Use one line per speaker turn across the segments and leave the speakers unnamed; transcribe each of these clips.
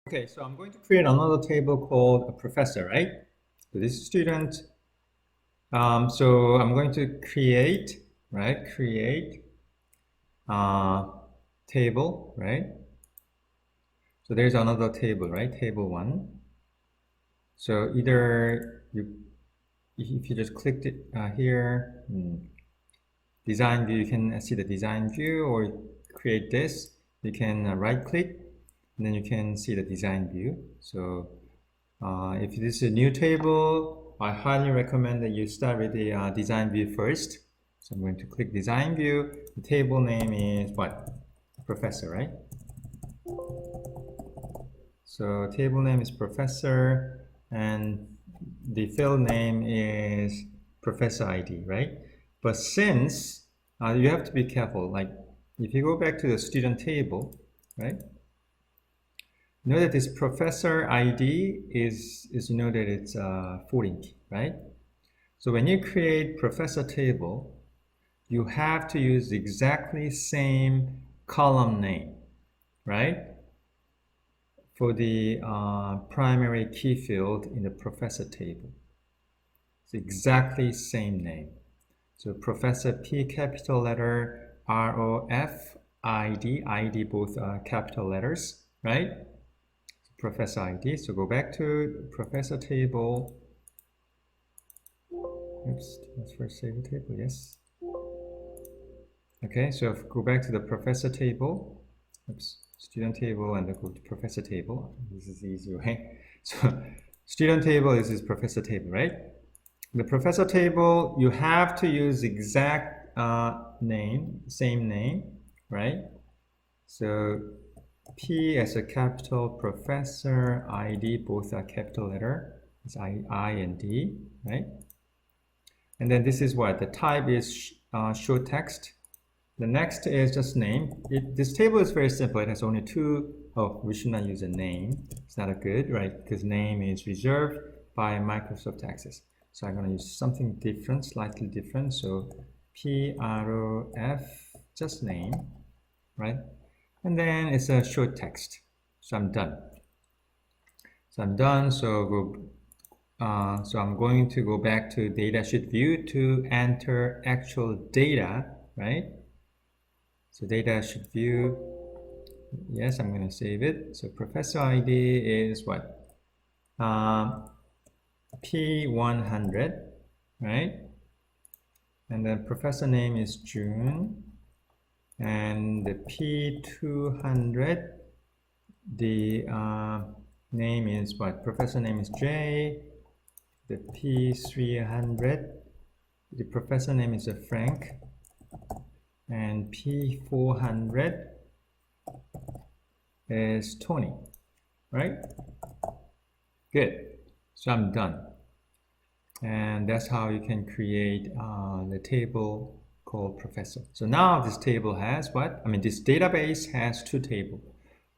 Okay, so I'm going to create another table called a professor, right? So this is student. So I'm going to create, right? Create table, right? So there's another table, right? Table one. So either if you just clicked it here, design view, you can see the design view, or create this. You can right click, and then you can see the design view. So if this is a new table, I highly recommend that you start with the design view first. So I'm going to click design view. The table name is what? Professor, right? So table name is professor, and the field name is professor ID, right? But since you have to be careful, like if you go back to the student table, right? Know that this professor ID is you know that it's foreign key, right? So when you create professor table, you have to use exactly same column name, right? For the primary key field in the professor table. It's exactly same name. So professor P capital letter, ROF, ID both are capital letters, right? Professor ID. So go back to professor table. Oops, let's first save the table, yes. Okay, so go back to the professor table. Oops, student table, and then go to professor table. This is the easy way. So student table is professor table, right? The professor table, you have to use exact name, same name, right? So P as a capital, professor, ID, both are capital letter. It's I and D, right? And then this is what? The type is short text. The next is just name. This table is very simple. It has only two. Oh, we should not use a name. It's not a good, right? Because name is reserved by Microsoft Access. So I'm going to use something different, slightly different. So PROF, just name, right? And then it's a short text. So I'm done. So I'm done. So I'm going to go back to datasheet view to enter actual data, right? So datasheet view, yes, I'm going to save it. So professor ID is what? P100, right? And then professor name is June. And the P200, the name is what? Professor name is J. The P300, the professor name is Frank. And P400 is Tony, right? Good. So I'm done. And that's how you can create the table called professor. So now this table has what? I mean, this database has two tables,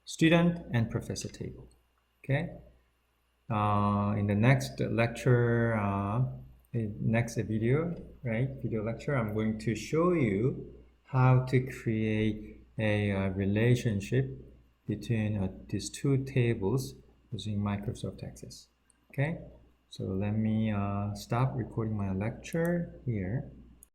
student and professor table. Okay. In the next lecture, next video, right? Video lecture, I'm going to show you how to create a relationship between these two tables using Microsoft Access. Okay, so let me stop recording my lecture here.